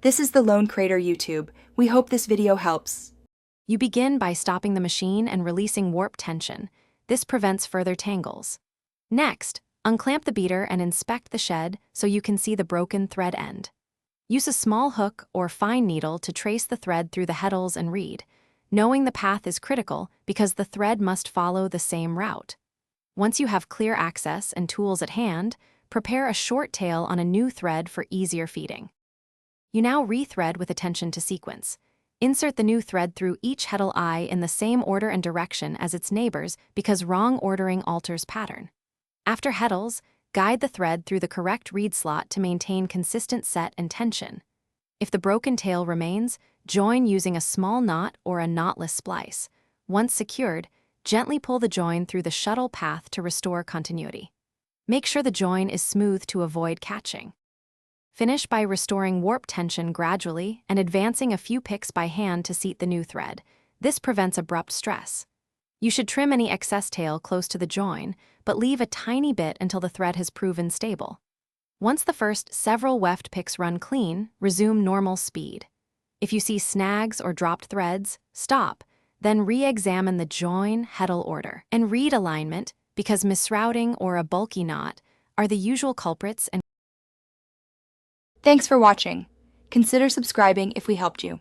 This is the Lone Crater YouTube. We hope this video helps. You begin by stopping the machine and releasing warp tension. This prevents further tangles. Next, unclamp the beater and inspect the shed so you can see the broken thread end. Use a small hook or fine needle to trace the thread through the heddles and reed. Knowing the path is critical because the thread must follow the same route. Once you have clear access and tools at hand, prepare a short tail on a new thread for easier feeding. You now rethread with attention to sequence. Insert the new thread through each heddle eye in the same order and direction as its neighbors because wrong ordering alters pattern. After heddles, guide the thread through the correct reed slot to maintain consistent set and tension. If the broken tail remains, join using a small knot or a knotless splice. Once secured, gently pull the join through the shuttle path to restore continuity. Make sure the join is smooth to avoid catching. Finish by restoring warp tension gradually and advancing a few picks by hand to seat the new thread. This prevents abrupt stress. You should trim any excess tail close to the join, but leave a tiny bit until the thread has proven stable. Once the first several weft picks run clean, resume normal speed. If you see snags or dropped threads, stop, then re-examine the join heddle order and reed alignment because misrouting or a bulky knot are the usual culprits. Thanks for watching. Consider subscribing if we helped you.